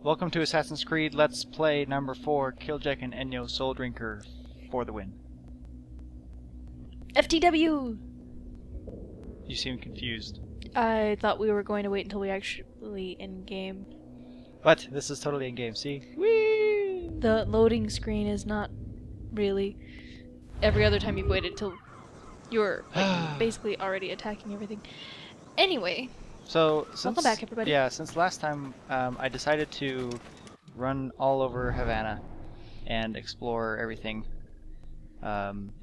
Welcome to Assassin's Creed Let's Play number 4, Killjack and Enyo Soul Drinker for the win. FTW! You seem confused. I thought we were going to wait until we actually in-game. But this is totally in-game, see? Whee! The loading screen is not really. Every other time you've waited till you're basically already attacking everything. Anyway, So, welcome back, everybody. Yeah, since last time I decided to run all over Havana and explore everything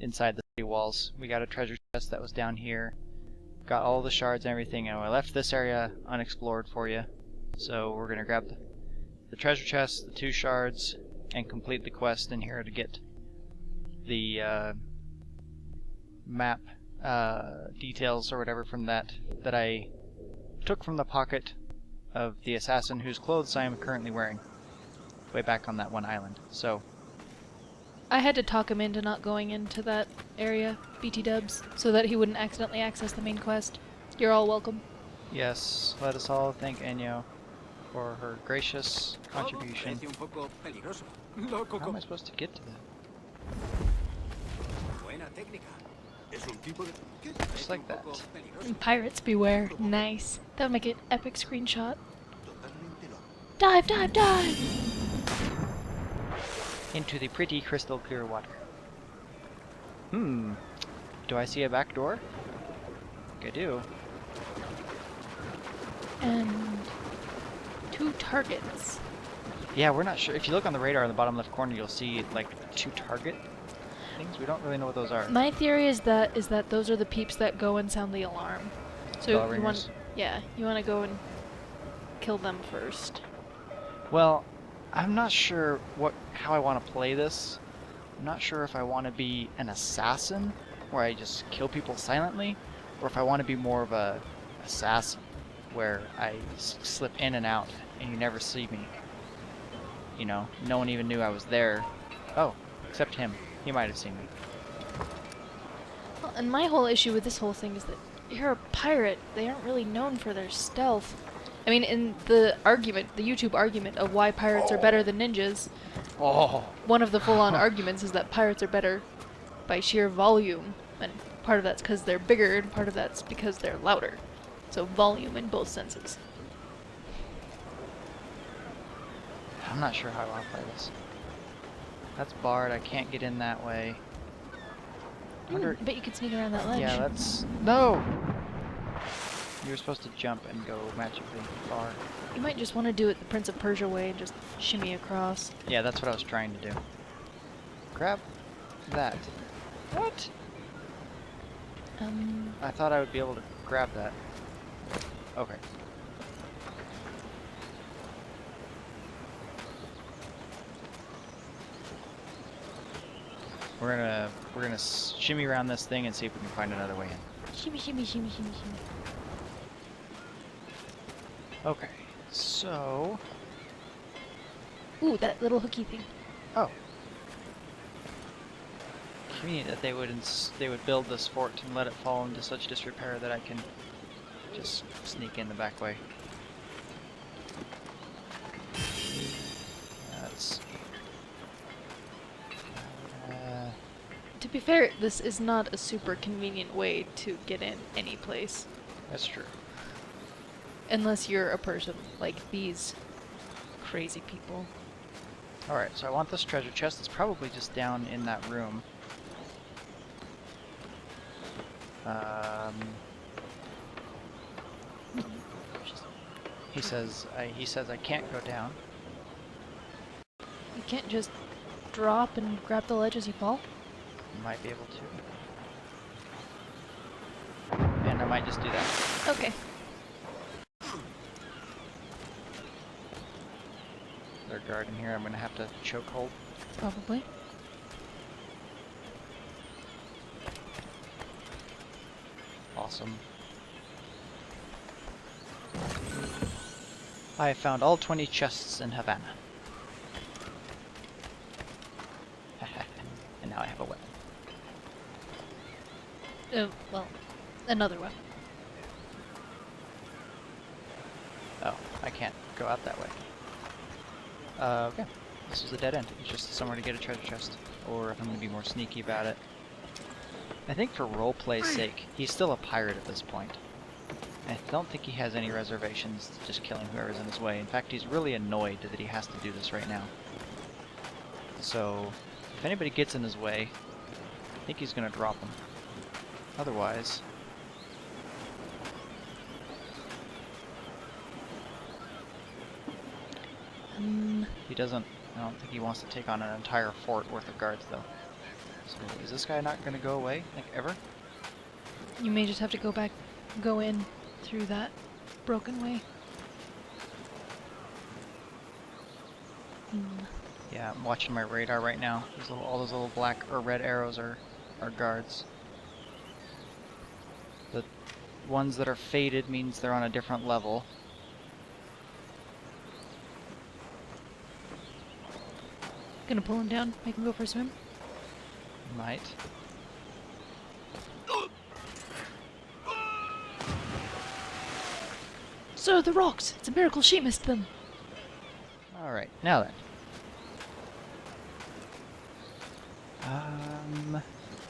inside the city walls. We got a treasure chest that was down here. Got all the shards and everything, and I left this area unexplored for you. So we're going to grab the treasure chest, the 2 shards, and complete the quest in here to get the map details or whatever from that I took from the pocket of the assassin whose clothes I am currently wearing, way back on that one island. So I had to talk him into not going into that area, BT dubs, so that he wouldn't accidentally access the main quest. You're all welcome. yes, let us all thank Enyo for her gracious contribution. How am I supposed to get to that? Just like that. And pirates beware. Nice. That would make an epic screenshot. Dive, dive, dive! Into the pretty crystal clear water. Do I see a back door? I think I do. And 2 targets. Yeah, we're not sure. If you look on the radar in the bottom left corner, you'll see like 2 target things. We don't really know what those are. My theory is that those are the peeps that go and sound the alarm. So Bell you ringers. you want to go and kill them first. Well, I'm not sure how I want to play this. I'm not sure if I want to be an assassin, where I just kill people silently, or if I want to be more of a assassin, where I slip in and out and you never see me. You know, no one even knew I was there. Oh, except him. He might have seen me. Well, and my whole issue with this whole thing is that you're a pirate. They aren't really known for their stealth. I mean, in the YouTube argument of why pirates are better than ninjas, one of the full-on arguments is that pirates are better by sheer volume, and part of that's because they're bigger, and part of that's because they're louder. So volume in both senses. I'm not sure how I want to play this. That's barred. I can't get in that way. I bet you could sneak around that ledge. Yeah, that's... No! You were supposed to jump and go magically far. You might just want to do it the Prince of Persia way and just shimmy across. Yeah, that's what I was trying to do. Grab that. What? I thought I would be able to grab that. Okay. We're gonna shimmy around this thing and see if we can find another way in. Shimmy, shimmy, shimmy, shimmy, shimmy. Okay, so... Ooh, that little hooky thing. Oh. Convenient that they would build this fort and let it fall into such disrepair that I can just sneak in the back way. That's... To be fair, this is not a super convenient way to get in any place. That's true. Unless you're a person like these crazy people. Alright, so I want this treasure chest. It's probably just down in that room. He says I can't go down. You can't just drop and grab the ledge as you fall? Might be able to. And I might just do that. Okay. Their guard in here, I'm gonna have to choke hold. Probably. Awesome. I found all 20 chests in Havana. And now I have a weapon. Well, another one. Oh, I can't go out that way. Okay. This is a dead end. It's just somewhere to get a treasure chest. Or if I'm going to be more sneaky about it. I think for roleplay's sake, he's still a pirate at this point. I don't think he has any reservations to just killing whoever's in his way. In fact, he's really annoyed that he has to do this right now. So, if anybody gets in his way, I think he's going to drop them. Otherwise... He doesn't... I don't think he wants to take on an entire fort worth of guards, though. So, is this guy not going to go away, like, ever? You may just have to go in through that broken way. Yeah, I'm watching my radar right now. All those little black or red arrows are guards. The ones that are faded means they're on a different level. Gonna pull him down, make him go for a swim. Might. So the rocks! It's a miracle she missed them! Alright, now then.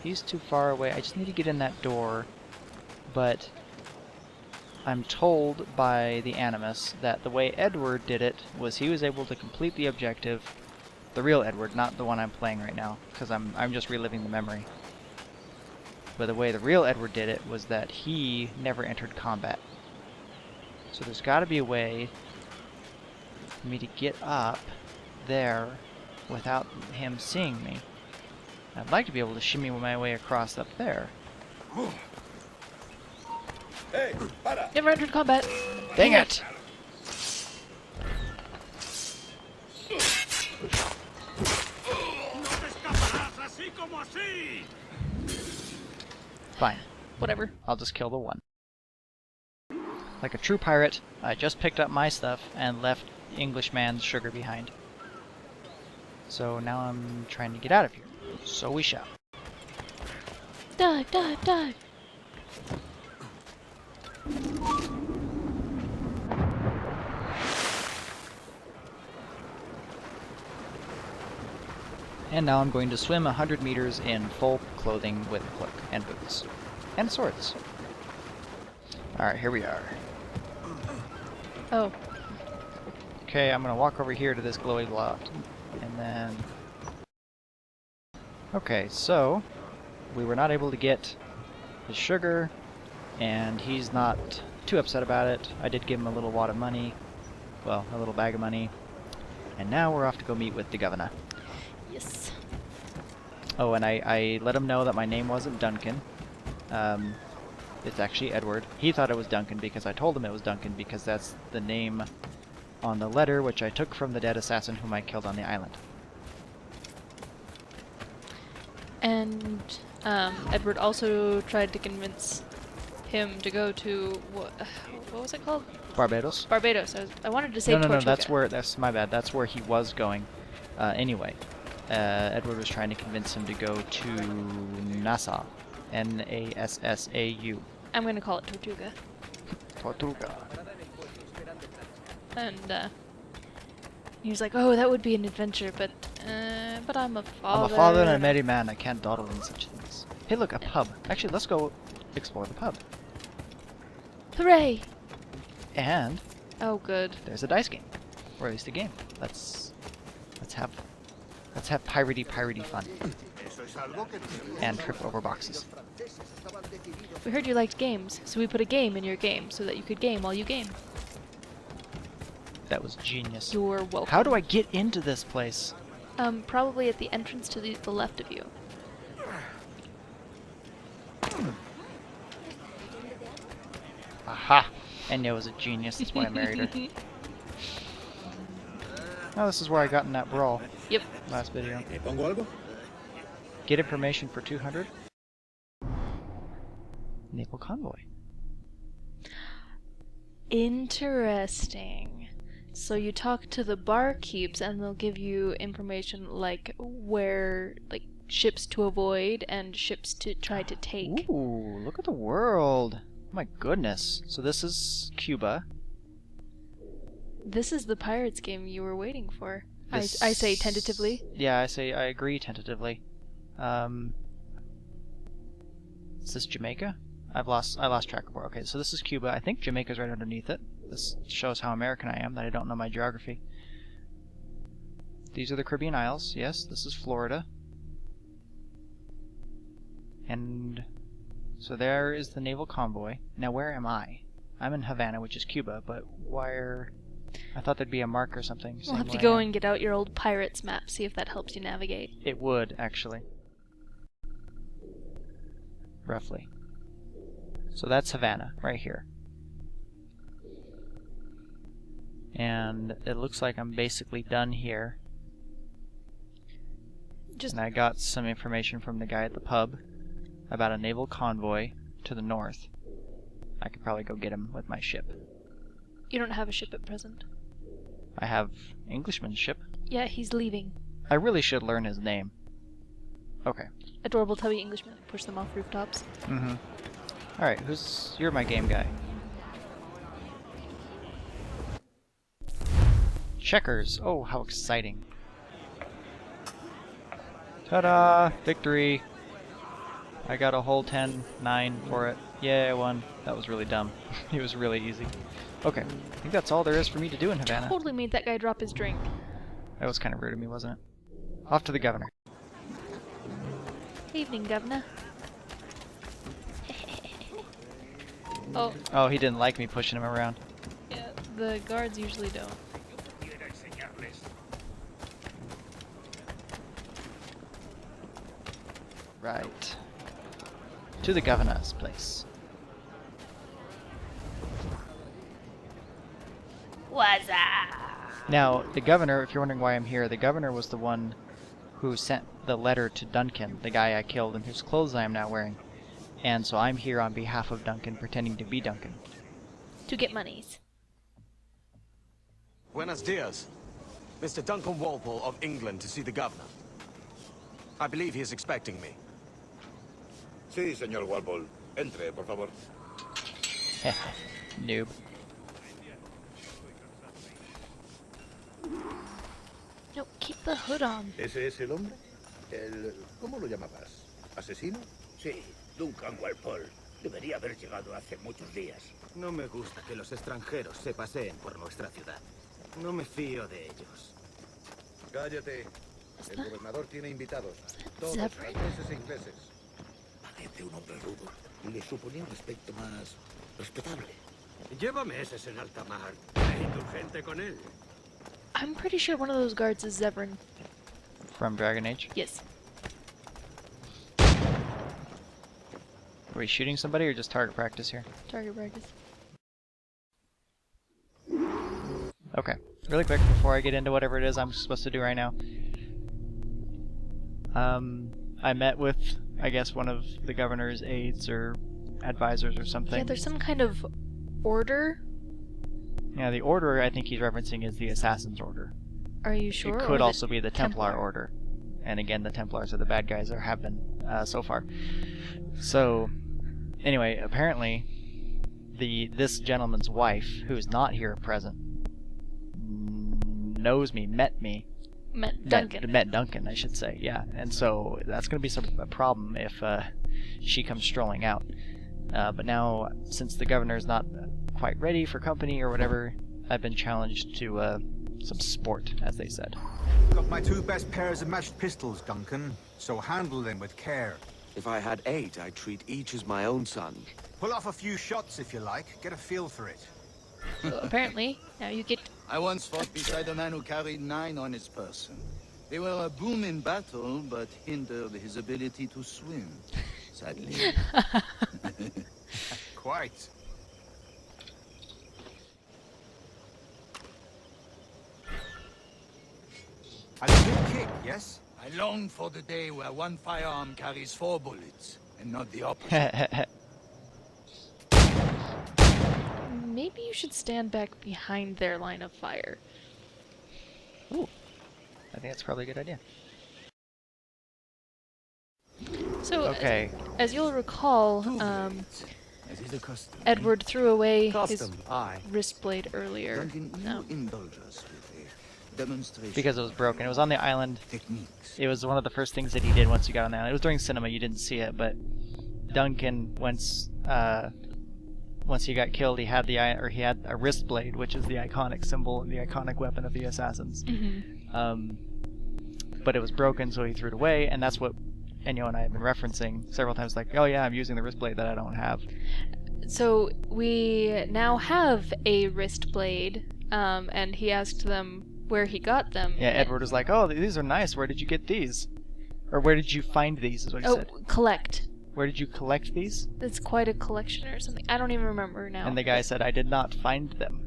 He's too far away. I just need to get in that door. But I'm told by the Animus that the way Edward did it was he was able to complete the objective. The real Edward, not the one I'm playing right now, because I'm just reliving the memory. But the way the real Edward did it was that he never entered combat. So there's got to be a way for me to get up there without him seeing me. I'd like to be able to shimmy my way across up there. Never entered combat! Dang it! Fine. Whatever. I'll just kill the one. Like a true pirate, I just picked up my stuff and left Englishman's sugar behind. So now I'm trying to get out of here. So we shall. Dive, dive, dive! And now I'm going to swim 100 meters in full clothing with a cloak and boots. And swords. Alright, here we are. Oh. Okay, I'm gonna walk over here to this glowy blob. And then... Okay, so... we were not able to get his sugar, and he's not too upset about it. I did give him a little wad of money. Well, a little bag of money. And now we're off to go meet with the governor. Yes. Oh, and I let him know that my name wasn't Duncan. It's actually Edward. He thought it was Duncan because I told him it was Duncan because that's the name on the letter which I took from the dead assassin whom I killed on the island. And Edward also tried to convince him to go to what was it called? Barbados? Barbados. I wanted to say No, Tortuga. that's my bad. That's where he was going. Anyway, Edward was trying to convince him to go to Nassau. Nassau. I'm gonna call it Tortuga. Tortuga. And he was like, "Oh, that would be an adventure, but I'm a father." I'm a father and a married man. I can't dawdle in such things. Hey, look, a pub. Actually, let's go explore the pub. Hooray! And Oh, good. there's a dice game, or at least a game. Let's have piratey fun and trip over boxes. We heard you liked games, so we put a game in your game so that you could game while you game. That was genius. You're welcome. How do I get into this place? Probably at the entrance to the left of you. Aha! Enya was a genius. That's why I married her. Oh, this is where I got in that brawl. Yep. Last video. Get information for 200. Naval convoy. Interesting. So you talk to the barkeeps and they'll give you information like where, like, ships to avoid and ships to try to take. Ooh, look at the world. Oh my goodness. So this is Cuba. This is the Pirates game you were waiting for. I say tentatively. Yeah, I agree tentatively. Is this Jamaica? I lost track of where. Okay, so this is Cuba. I think Jamaica's right underneath it. This shows how American I am, that I don't know my geography. These are the Caribbean Isles. Yes, this is Florida. And so there is the naval convoy. Now where am I? I'm in Havana, which is Cuba, but where... I thought there'd be a mark or something. We'll have to go and get out your old pirate's map, see if that helps you navigate. It would, actually. Roughly. So that's Havana, right here. And it looks like I'm basically done here. And I got some information from the guy at the pub about a naval convoy to the north. I could probably go get him with my ship. You don't have a ship at present. I have Englishman's ship. Yeah, he's leaving. I really should learn his name. Okay. Adorable tubby Englishmen push them off rooftops. Mm-hmm. Alright, you're my game guy. Checkers. Oh, how exciting. Ta-da! Victory! I got a whole 10-9 for it. Yeah, I won. That was really dumb. It was really easy. Okay, I think that's all there is for me to do in Havana. Totally made that guy drop his drink. That was kind of rude of me, wasn't it? Off to the governor. Evening, Governor. Oh. Oh, he didn't like me pushing him around. Yeah, the guards usually don't. Right. To the governor's place. What's up? Now, the governor, if you're wondering why I'm here, the governor was the one who sent the letter to Duncan, the guy I killed and whose clothes I am now wearing. And so I'm here on behalf of Duncan, pretending to be Duncan. To get monies. Buenos dias. Mr. Duncan Walpole of England to see the governor. I believe he is expecting me. Sí, señor Walpole. Entre, por favor. Noob. No, keep the hood on. ¿Ese es el hombre? ¿Cómo lo llamabas? ¿Asesino? Sí, Duncan Walpole. Debería haber llegado hace muchos días. No me gusta que los extranjeros se paseen por nuestra ciudad. No me fío de ellos. Cállate. El gobernador tiene invitados. Todos Zephyr? franceses e ingleses. Parece un hombre rudo. Le suponía un aspecto más respetable. Llévame ese en alta mar. Sé indulgente con él. I'm pretty sure one of those guards is Zevran. From Dragon Age. Yes. Are we shooting somebody or just target practice here? Target practice. Okay. Really quick, before I get into whatever it is I'm supposed to do right now. I met with, I guess, one of the governor's aides or advisors or something. Yeah, there's some kind of order. Yeah, the order I think he's referencing is the Assassin's Order. Are you sure? It Or could the also be the Templar Order. And again, the Templars are the bad guys, or have been so far. So, anyway, apparently, this gentleman's wife, who's not here present, knows me, met me. Met Duncan. Met Duncan, I should say, yeah. And so that's going to be a problem if she comes strolling out. But now, since the governor's not quite ready for company or whatever, I've been challenged to some sport, as they said. Got my 2 best pairs of matched pistols, Duncan, so handle them with care. If I had 8, I'd treat each as my own son. Pull off a few shots if you like, get a feel for it. So apparently, now you get... I once fought beside a man who carried 9 on his person. They were a boom in battle, but hindered his ability to swim, sadly. Quite. A good kick, yes? I long for the day where one firearm carries 4 bullets, and not the opposite. Maybe you should stand back behind their line of fire. Ooh. I think that's probably a good idea. So, Okay. as you'll recall, As is the custom. Edward threw away his Custom, aye. wrist blade earlier. Duncan, No. you indulge us with demonstration. because it was broken. It was on the island. Techniques. It was one of the first things that he did once you got on the island. It was during cinema. You didn't see it, but Duncan, once he got killed, he had a wrist blade, which is the iconic symbol and the iconic weapon of the assassins. But it was broken, so he threw it away, and that's what Enyo and I have been referencing several times. Like, oh yeah, I'm using the wrist blade that I don't have. So we now have a wrist blade, and he asked them where he got them. Yeah, Edward was like, oh, these are nice. Where did you get these? Or where did you find these? Is what he said. Collect. Where did you collect these? It's quite a collection or something. I don't even remember now. And the guy said, I did not find them.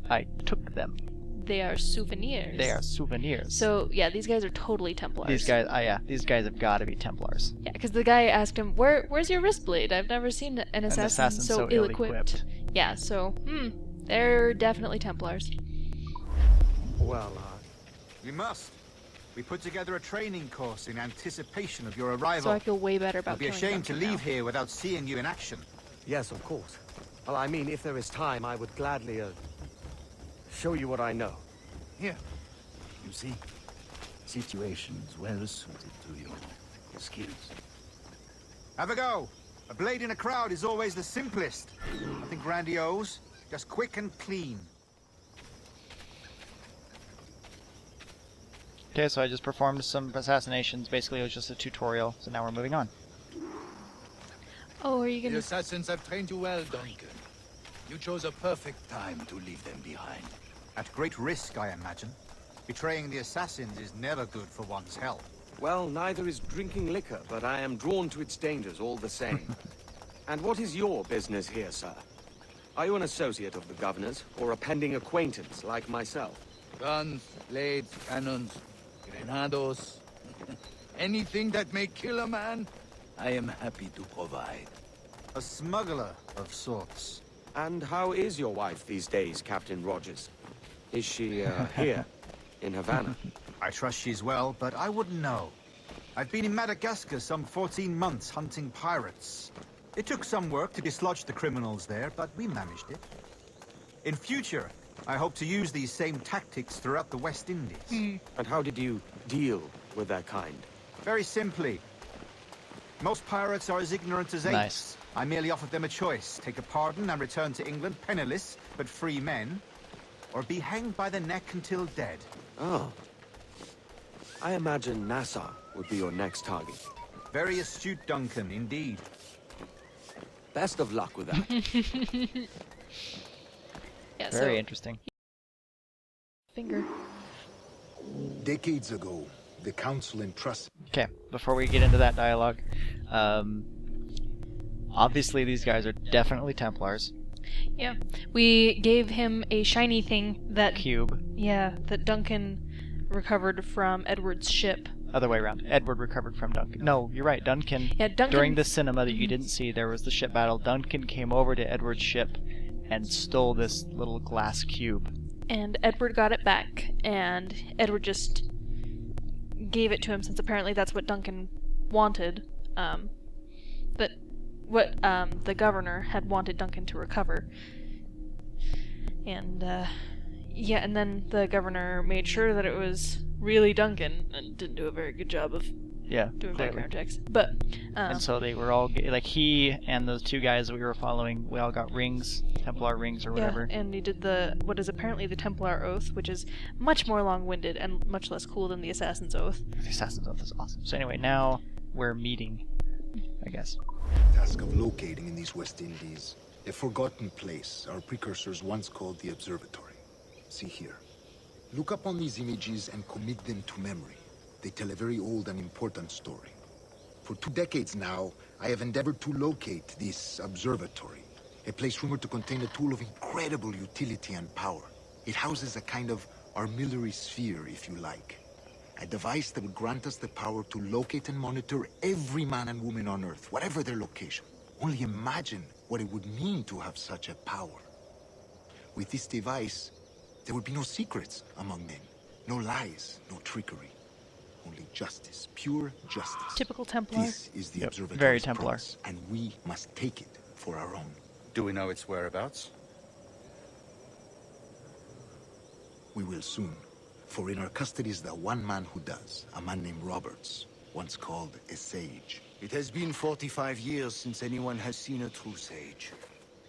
I took them. They are souvenirs. They are souvenirs. So, yeah, these guys are totally Templars. These guys have got to be Templars. Yeah, because the guy asked him, where's your wrist blade? I've never seen an assassin so ill-equipped. Yeah, so, they're definitely Templars. Well, We must. We put together a training course in anticipation of your arrival. So I feel way better about I'd be killing ashamed to Duncan leave now. here without seeing you in action. yes, of course. Well, I mean, if there is time, I would gladly, show you what I know. Here, you see, situations well suited to your skills. Have a go. A blade in a crowd is always the simplest. Nothing grandiose, just quick and clean. Okay, so I just performed some assassinations. Basically, it was just a tutorial, so now we're moving on. Oh, are you The gonna... assassins have trained you well, Duncan. You chose a perfect time to leave them behind. At great risk, I imagine. Betraying the assassins is never good for one's health. Well, neither is drinking liquor, but I am drawn to its dangers all the same. And what is your business here, sir? Are you an associate of the governor's, or a pending acquaintance like myself? Guns, blades, cannons, grenados. Anything that may kill a man, I am happy to provide. A smuggler of sorts. And how is your wife these days, Captain Rogers? Is she, here, in Havana? I trust she's well, but I wouldn't know. I've been in Madagascar some 14 months hunting pirates. It took some work to dislodge the criminals there, but we managed it. In future, I hope to use these same tactics throughout the West Indies. And how did you deal with that kind? Very simply. Most pirates are as ignorant as apes. Nice. I merely offered them a choice. Take a pardon and return to England penniless, but free men. Or be hanged by the neck until dead. Oh. I imagine Nassau would be your next target. Very astute, Duncan, indeed. Best of luck with that. Yeah, Very so... interesting. Finger. Decades ago, the council entrusted... Okay, before we get into that dialogue, obviously these guys are definitely Templars. Yeah. We gave him a shiny thing that... Cube. Yeah, that Duncan recovered from Edward's ship. Other way around. Edward recovered from Duncan. No, you're right. Duncan, Yeah, Duncan... during the cinema that you didn't see, there was the ship battle. Duncan came over to Edward's ship and stole this little glass cube. And Edward got it back, and Edward just gave it to him since apparently that's what Duncan wanted. But what the governor had wanted Duncan to recover. And yeah, and then the governor made sure that it was really Duncan and didn't do a very good job of Yeah, doing clearly. background checks. But And so they were all, like he and those two guys that we were following, we all got rings, Templar rings or whatever. yeah, and he did what is apparently the Templar Oath, which is much more long-winded and much less cool than the Assassin's Oath. The Assassin's Oath is awesome. So anyway, now we're meeting, I guess. task of locating in these West Indies a forgotten place our precursors once called the Observatory. See here. Look upon these images and commit them to memory. They tell a very old and important story. For 2 decades now, I have endeavored to locate this observatory, a place rumored to contain a tool of incredible utility and power. It houses a kind of armillary sphere, if you like. A device that would grant us the power to locate and monitor every man and woman on Earth, whatever their location. Only imagine what it would mean to have such a power. With this device, there would be no secrets among men, no lies, no trickery. Only justice, pure justice. Typical Templar. This is the Yep, observatory's very Templar. promise, and we must take it for our own. Do we know its whereabouts? We will soon. For in our custody is the one man who does, a man named Roberts, once called a sage. It has been 45 years since anyone has seen a true sage.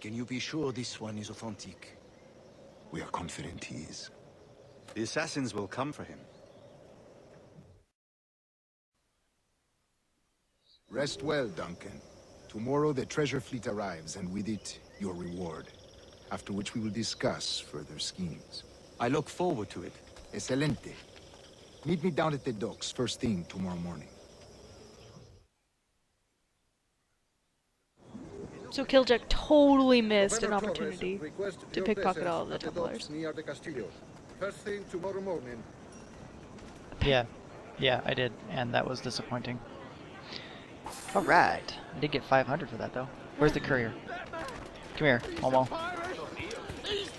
Can you be sure this one is authentic? We are confident he is. The assassins will come for him. Rest well, Duncan. Tomorrow the treasure fleet arrives, and with it, your reward. After which we will discuss further schemes. I look forward to it. Excelente. Meet me down at the docks first thing tomorrow morning. So Killjack totally missed an opportunity to pickpocket all of the Templars. First thing tomorrow morning. Yeah, I did, and that was disappointing. Alright, I did get 500 for that though. Where's the courier? Come here, homo.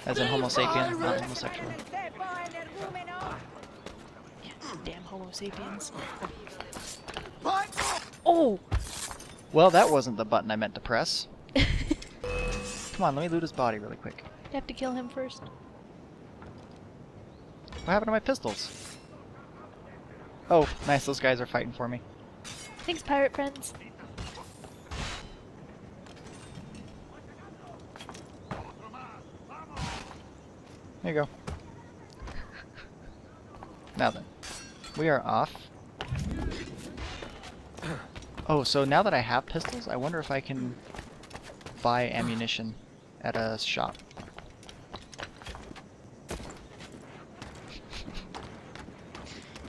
As in homo sapien, not homosexual. Yeah, damn Homo sapiens. Oh! Well, that wasn't the button I meant to press. Come on, let me loot his body really quick. You have to kill him first. What happened to my pistols? Oh, nice, those guys are fighting for me. Thanks, pirate friends. There you go. Now then, we are off. Oh, so now that I have pistols, I wonder if I can buy ammunition at a shop.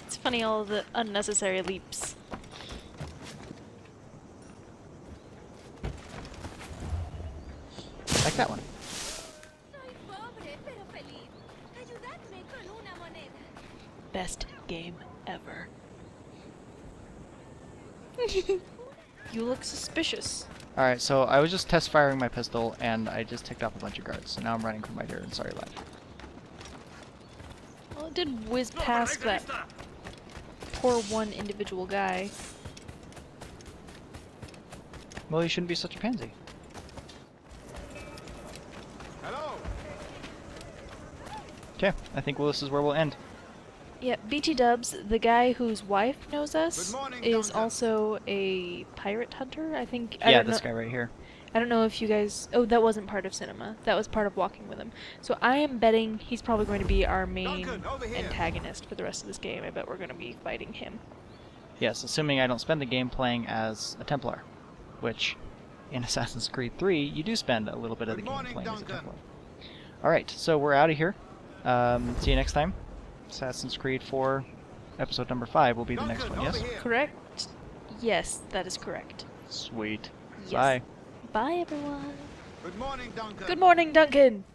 It's funny, all the unnecessary leaps. Like that one. Best game ever. You look suspicious. Alright, so I was just test firing my pistol and I just ticked off a bunch of guards, so now I'm running for my dear and sorry life. Well, it did whiz past that poor one individual guy. Well, you shouldn't be such a pansy. Hello. Okay, I think this is where we'll end. Yeah, BT Dubs, the guy whose wife knows us, Good morning, is Duncan. also a pirate hunter, I think. I Yeah, don't this know, guy right here. I don't know if you guys... Oh, that wasn't part of cinema. That was part of walking with him. So I am betting he's probably going to be our main Duncan, over here. antagonist for the rest of this game. I bet we're going to be fighting him. Yes, assuming I don't spend the game playing as a Templar, which in Assassin's Creed 3 you do spend a little bit of the Good game morning, playing as a Duncan. Templar. Alright, so we're out of here. See you next time. Assassin's Creed 4 episode number 5 will be the next Duncan, one, yes? over here. Correct? Yes, that is correct. Sweet. Yes. Bye. Bye, everyone. Good morning, Duncan. Good morning, Duncan!